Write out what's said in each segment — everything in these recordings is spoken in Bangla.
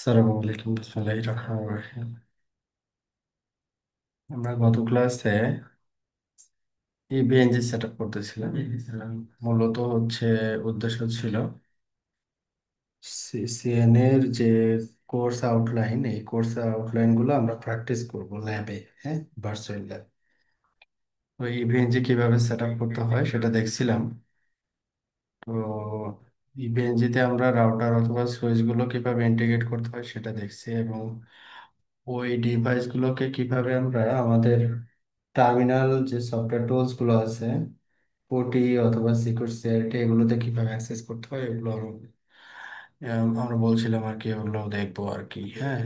আসসালামু আলাইকুম, বিসমিল্লাহির রহমানির রহিম। আমরা গত ক্লাসে ইভিএনজি সেট আপ করতেছিলাম। মূলত হচ্ছে উদ্দেশ্য ছিল সিএন এর যে কোর্স আউটলাইন, এই কোর্স আউটলাইন গুলো আমরা প্র্যাকটিস করব ল্যাবে। হ্যাঁ, ভার্চুয়াল ল্যাব। তো ইভিএনজি কিভাবে সেট আপ করতে হয় সেটা দেখছিলাম। তো ইভিএনজি তে আমরা রাউটার অথবা সুইচ গুলো কিভাবে ইন্টিগ্রেট করতে হয় সেটা দেখছি, এবং ওই ডিভাইস গুলোকে কিভাবে আমরা আমাদের টার্মিনাল যে সফটওয়্যার টুলস গুলো আছে, পোর্টি অথবা সিকিউরিটি, এগুলোতে কিভাবে অ্যাক্সেস করতে হয় এগুলো আমরা বলছিলাম আর কি, ওগুলো দেখবো আর কি। হ্যাঁ,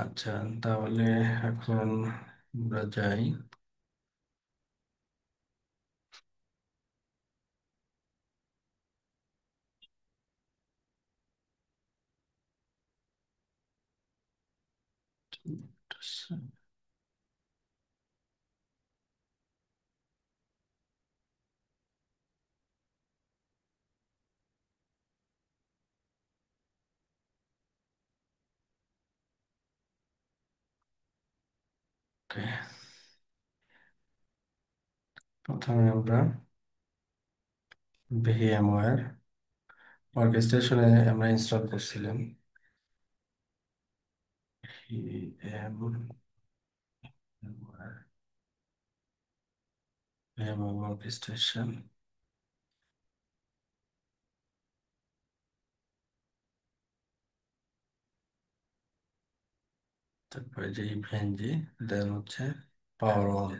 আচ্ছা, তাহলে এখন আমরা যাই। ওকে, প্রথমে আমরা ভিএমওয়্যার অর্কেস্ট্রেশনে আমরা ইনস্টল করছিলাম। ভিএমওয়্যার অর্কেস্ট্রেশন, তারপরে যে ইভেনজি, দেন হচ্ছে পাওয়ার অন।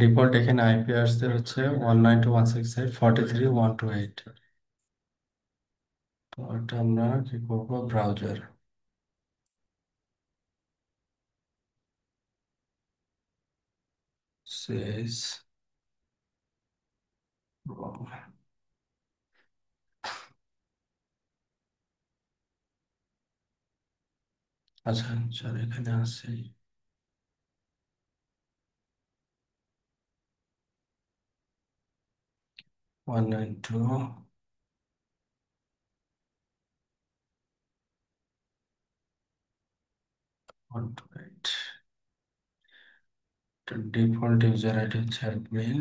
ডিফল্ট এখানে আইপি আসছে হচ্ছে 192.168.43.128। তো এটা আমরা কি করবো, ব্রাউজার সেস। আচ্ছা আচ্ছা, এখানে আছে 192.128। ডিফল্ট ইউজার আইডি হচ্ছে অ্যাডমিন,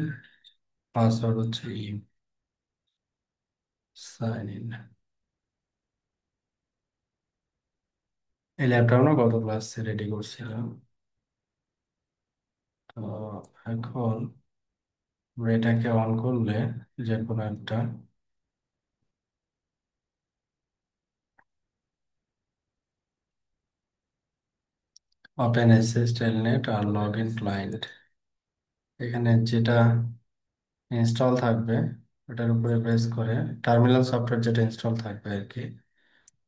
পাসওয়ার্ড হচ্ছে সাইন ইন। এই ল্যাপটপ আমরা গত ক্লাসে রেডি করছিলাম। তো এখন আমরা এটাকে অন করলে যে কোনো একটা ওপেন এসএস টেলনেট আর লগ ইন ক্লায়েন্ট, এখানে যেটা ইনস্টল থাকবে ওটার উপরে বেস করে, টার্মিনাল সফটওয়্যার যেটা ইনস্টল থাকবে আর কি,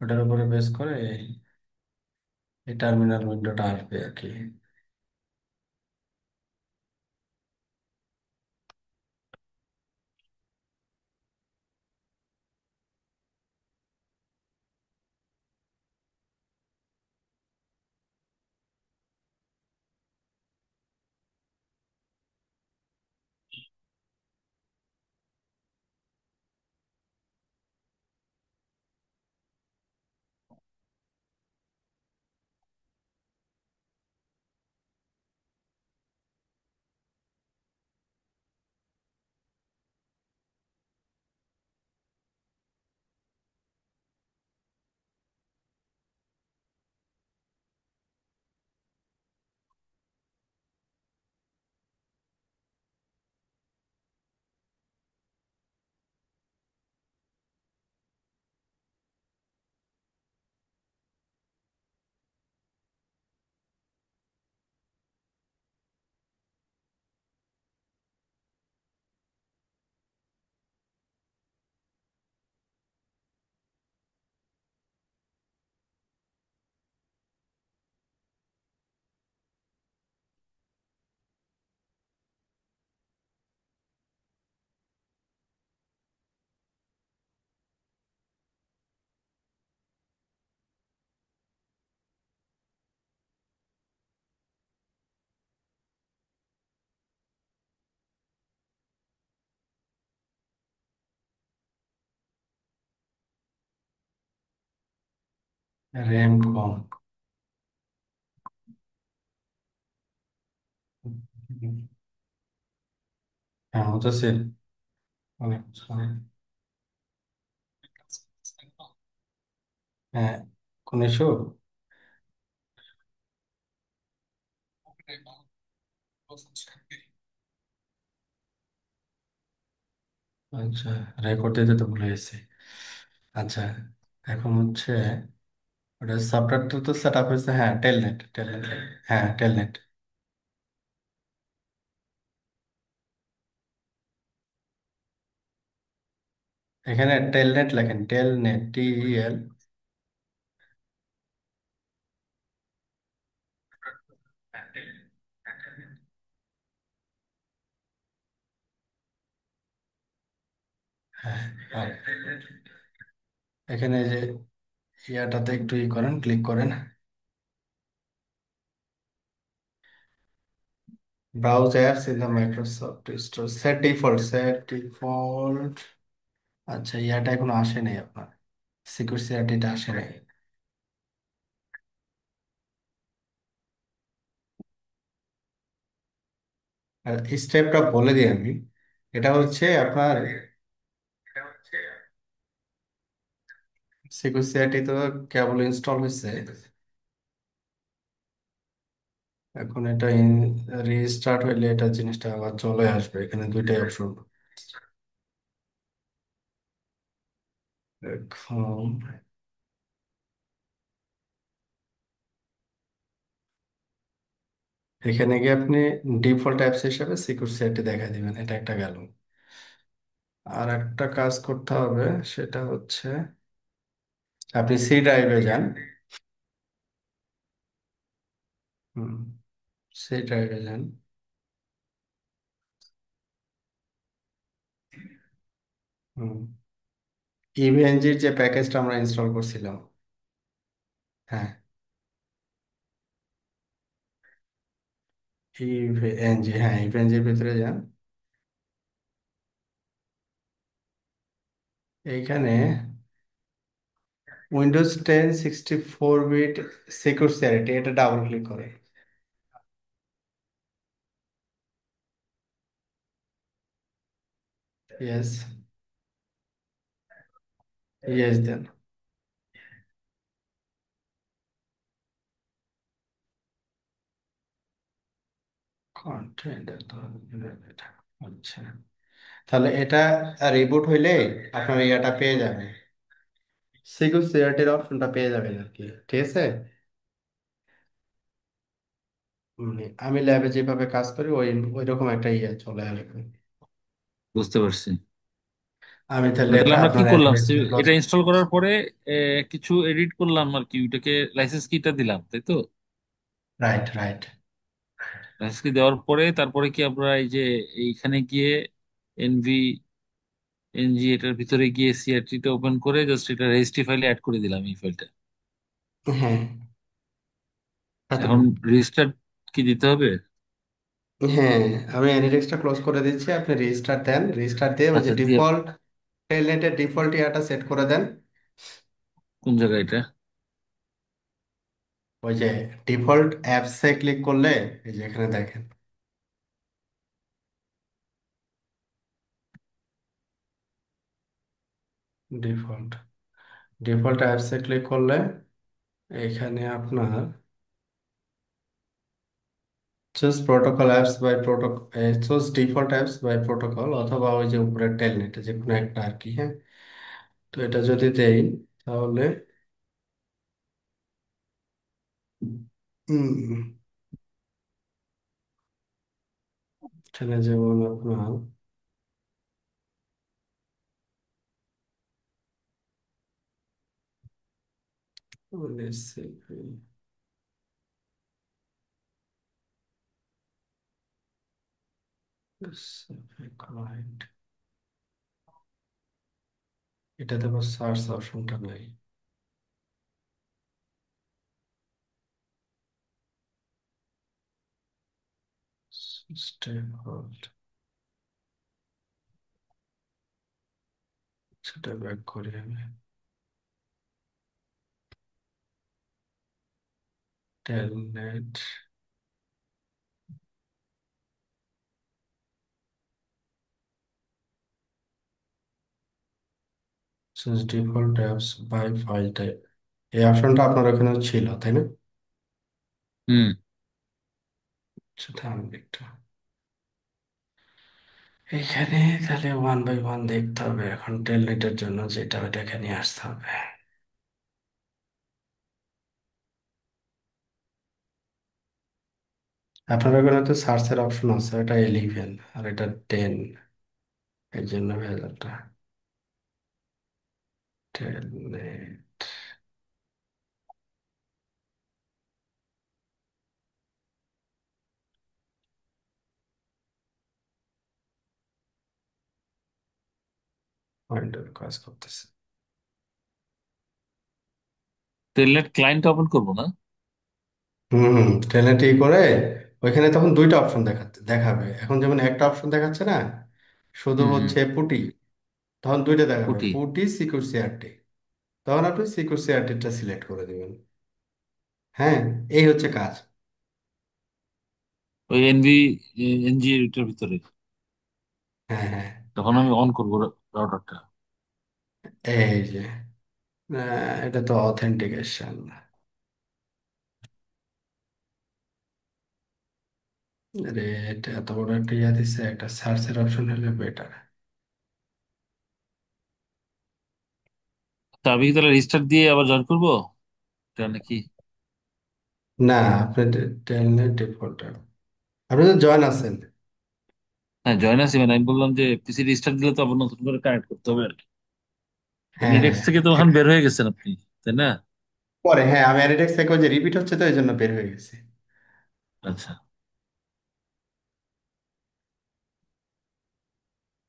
ওটার উপরে বেস করে এই এই টার্মিনাল উইন্ডোটা আসবে আর কি। র্যাম কম। হ্যাঁ হতেছে অনেক সময়। হ্যাঁ, কোন ইস্যু? আচ্ছা, রেকর্ড দিতে তো ভুলে গেছি। আচ্ছা, এখন হচ্ছে ওটা সফটওয়্যারটা তো সেট আপ হয়েছে, হ্যাঁ টেলনেট, টেলনেট। হ্যাঁ টেলনেট। এখানে টেলনেট লেখেন, টেলনেট, TEL। হ্যাঁ, আর এখানে যে ইয়াটাতে একটু ই করেন, ক্লিক করেন। Browse apps in the Microsoft store, set default, set default. আচ্ছা, ইয়াটা এখনো আসে নাই আপনার, সিকিউরিটিটা আসে নাই। আর স্টেপটা বলে দিই আমি। এটা হচ্ছে আপনার সিকিউরিটি তো কেবল ইনস্টল হয়েছে। এখন এটা রিস্টার্ট হইলে এটা জিনিসটা আবার চলে আসবে, এখানে দুইটাই অপশন। এখন এখানে গিয়ে আপনি ডিফল্ট অ্যাপস হিসেবে সিকিউরিটি দেখা দিবেন, এটা একটা গেল। আর একটা কাজ করতে হবে, সেটা হচ্ছে আপনি সি ড্রাইভে যান। হুম, সি ড্রাইভে যান। হুম, ইভিএনজির যে প্যাকেজটা আমরা ইনস্টল করছিলাম। হ্যাঁ, ইভিএনজি, হ্যাঁ ইভিএনজির ভিতরে যান। এইখানে Windows 10 64 বিট সিকিউরিটি, এটা ডাবল ক্লিক করে। ইয়েস, ইয়েস দেন। কন্টেন্ট, আচ্ছা, তাহলে এটা রিবুট হইলে আপনার ইয়াটা পেয়ে যাবে, সিকিউরিটির অপশনটা পেয়ে যাবেন আর কি, ঠিক আছে। আমি ল্যাবে যেভাবে কাজ করি ওই ওই রকম একটা ইয়ে চলে আসবে। বুঝতে পারছি। আমি তাহলে মানে তাহলে এটা আমরা কি আপনার করলাম, ক্লোজ। এটা ইনস্টল করার পরে কিছু এডিট করলাম আর কি, ওইটাকে লাইসেন্স কিটা দিলাম, তাই তো? Right, right. লাইসেন্স কি দেওয়ার পরে তারপরে কি আমরা এই যে এইখানে গিয়ে এনভি এনজি এটার ভিতরে গিয়ে সিআরটি টা ওপেন করে জাস্ট এটা রেজিস্ট্রি ফাইলে অ্যাড করে দিলাম এই ফাইলটা। হ্যাঁ, এখন এতটুকু। রেজিস্টার কি দিতে হবে? হ্যাঁ, আমি অ্যানিডেক্সটা ক্লোজ করে দিচ্ছি, আপনি রেজিস্টার দেন, রেজিস্টার দিয়ে ওই যে আচ্ছা দিয়ে ডিফল্ট টেলনেটের ডিফল্ট ইয়াটা সেট করে দেন। কোন জায়গায় এটা? ওই যে ডিফল্ট অ্যাপসে ক্লিক করলে এই যে এখানে দেখেন, ডিফল্ট, ডিফল্ট অ্যাপসে ক্লিক করলে এখানে আপনার choose protocol apps by protocol, choose default apps by protocol, অথবা ওই যে উপরে টেলনেটে যে কোনো একটা আর কি, হ্যাঁ। তো এটা যদি দেই তাহলে এখানে যেমন আপনার রেসিপি, ক্লায়েন্ট, এটাতে আবার সার্চ অপশনটা নাই। সিস্টেম হোল্ড, সেটা ব্যাক করি আমি। Telnet choose default apps by file type, এই অপশনটা আপনার ওখানে ছিল তাই না? হুম। সেটা আমি একটু এখানে তাহলে ওয়ান বাই ওয়ান দেখতে হবে, এখন টেলনেটের জন্য যেটা ওইটাকে নিয়ে আসতে হবে। আপনার ওখানে তো সার্চের অপশন আছে, এটা 11 আর এটা 10, এই জন্য ভেজালটা। টেলনেট উইন্ডোর কাজ করতেছে। টেলনেট ক্লায়েন্ট ওপেন করবো না? হুম হুম, টেলনেট ই করে ওইখানে তখন দুইটা অপশন দেখাবে, এখন যেমন একটা অপশন দেখাচ্ছে না, শুধু হুম হুম। হচ্ছে পুটি, তখন দুইটা দেখাবে, পুটি। পুটি সিকিউর সিআরটি, তখন আপনি সিকিউর সিআরটিটা সিলেক্ট করে দিবেন। হ্যাঁ, এই হচ্ছে কাজ। ওই এনভি এনজি এটার ভিতরে হ্যাঁ হ্যাঁ, তখন আমি অন করবো রাউটারটা। এই যে এটা তো অথেন্টিকেশন, আরে এটা এত বড় একটা ইয়া দিচ্ছে, একটা সার্চের অপশন হলে বেটার। তা আমি কি তাহলে রিস্টার্ট দিয়ে আবার জয়েন করবো এটা নাকি? না, আপনি টেলনেট ডিফল্ট, আপনি তো জয়েন আছেন। হ্যাঁ জয়েন আছি, মানে আমি বললাম যে পিসি রিস্টার্ট দিলে তো আবার নতুন করে কানেক্ট করতে হবে আর কি। হ্যাঁ এনিডেক্স হ্যাঁ, থেকে তো ওখানে বের হয়ে গেছেন আপনি, তাই না? পরে হ্যাঁ আমি অ্যানিটেক্স থেকে ওই যে রিপিট হচ্ছে তো এই জন্য বের হয়ে গেছে। আচ্ছা।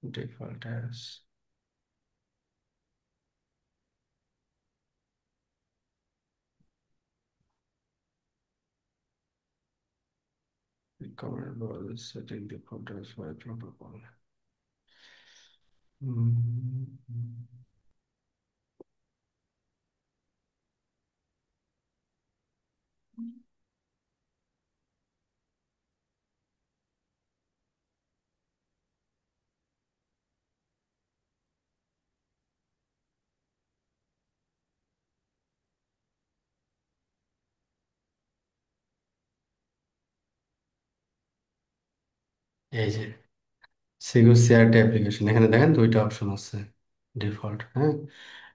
Default apps, recommendable setting default as by protocol. এই যে সিকিউর সিআরটি অ্যাপ্লিকেশন, এখানে দেখেন দুইটা অপশন আছে, ডিফল্ট, হ্যাঁ,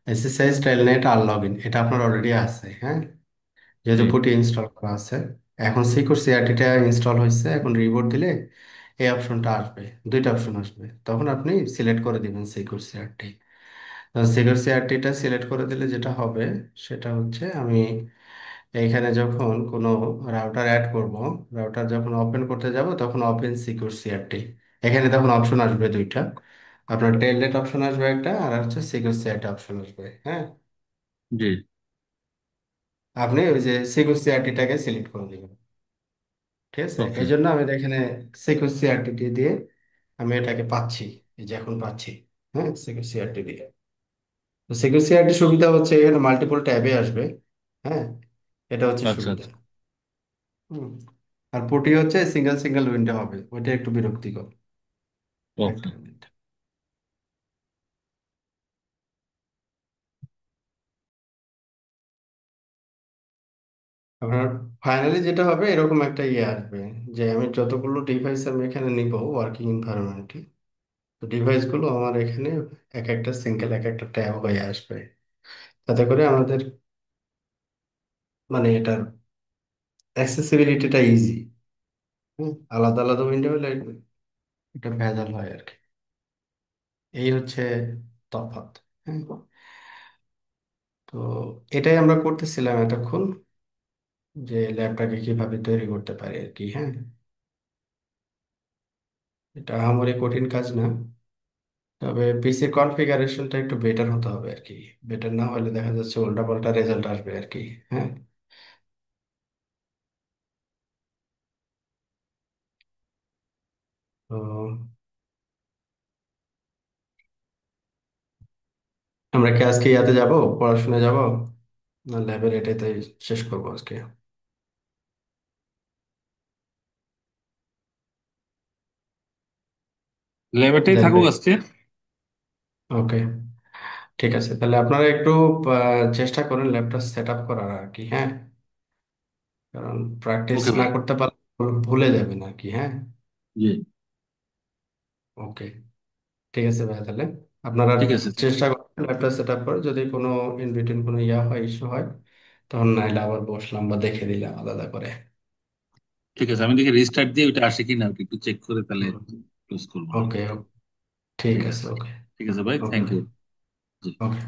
এসএসআই টেলনেট আর লগ ইন, এটা আপনার অলরেডি আছে, হ্যাঁ, যেহেতু জি পুটি ইনস্টল করা আছে। এখন সিকিউর সিআরটিটা ইনস্টল হয়েছে, এখন রিবোট দিলে এই অপশনটা আসবে, দুইটা অপশন আসবে, তখন আপনি সিলেক্ট করে দিবেন সিকিউর সিআরটি। সিকিউর সিআরটিটা সিলেক্ট করে দিলে যেটা হবে সেটা হচ্ছে, আমি এইখানে যখন কোনো রাউটার অ্যাড করব, রাউটার যখন ওপেন করতে যাব তখন ওপেন সিকিউর সিআরটি, এখানে তখন অপশন আসবে দুইটা, আপনার টেলনেট অপশন আসবে একটা, আর হচ্ছে সিকিউর সিআরটি অপশন আসবে, হ্যাঁ। জি। আপনি ওই যে সিকিউর সিআরটিটাকে সিলেক্ট করে দিবেন, ঠিক আছে, ওকে। এই জন্য আমি এখানে সিকিউর সিআরটি দিয়ে আমি এটাকে পাচ্ছি, এই যে এখন পাচ্ছি, হ্যাঁ, সিকিউর সিআরটি দিয়ে। তো সিকিউর সিআরটি সুবিধা হচ্ছে এখানে মাল্টিপল ট্যাবে আসবে, হ্যাঁ, এটা হচ্ছে আচ্ছা সুবিধা। আচ্ছা। হুম। আর পুটি হচ্ছে সিঙ্গেল সিঙ্গেল উইন্ডো হবে, ওইটা একটু বিরক্তিকর। একটা ওকে। মিনিট। আপনার ফাইনালি যেটা হবে এরকম একটা ইয়ে আসবে, যে আমি যতগুলো ডিভাইস আমি এখানে নিব ওয়ার্কিং এনভায়রনমেন্টে, তো ডিভাইস গুলো আমার এখানে এক একটা সিঙ্গেল এক একটা ট্যাব হয়ে আসবে, তাতে করে আমাদের মানে এটার অ্যাক্সেসিবিলিটিটা ইজি। আলাদা আলাদা উইন্ডো হলে এটা ভেজাল হয় আর কি, এই হচ্ছে তফাৎ। হ্যাঁ, তো এটাই আমরা করতেছিলাম এতক্ষণ, যে ল্যাবটাকে কিভাবে তৈরি করতে পারি আর কি, হ্যাঁ, এটা আমারই কঠিন কাজ না, তবে পিসির কনফিগারেশনটা একটু বেটার হতে হবে আর কি, বেটার না হলে দেখা যাচ্ছে উল্টাপাল্টা রেজাল্ট আসবে আর কি, হ্যাঁ। তো আমরা কি আজকে ইয়াতে যাব, পড়াশোনা যাব, না ল্যাবের এটাতে শেষ করবো আজকে? ল্যাবেটাই দেখবে। থাকুক আজকে। ওকে, ঠিক আছে, তাহলে আপনারা একটু চেষ্টা করেন ল্যাবটা সেট আপ করার আর কি, হ্যাঁ, কারণ প্র্যাকটিস ওকে না ভাই। করতে পারলে ভুলে যাবেন আর কি, হ্যাঁ। জি। ওকে, ঠিক আছে ভাই, তাহলে আপনারা ঠিক আছে। চেষ্টা করেন ল্যাপটপ সেট আপ করে, যদি কোনো ইন বিটুইন কোনো হয়, ইস্যু হয়, তখন নাইলে আবার বসলাম বা দেখে দিলাম আলাদা করে। ঠিক আছে, আমি দেখি রিস্টার্ট দিয়ে ওইটা আসে কিনা ওটা একটু চেক করে তাহলে ক্লোজ করবো না। ওকে, ঠিক ঠিক আছে, আছে। ওকে। ঠিক আছে ভাই, ওকে থ্যাংক ভাই। ইউ। জি। ওকে।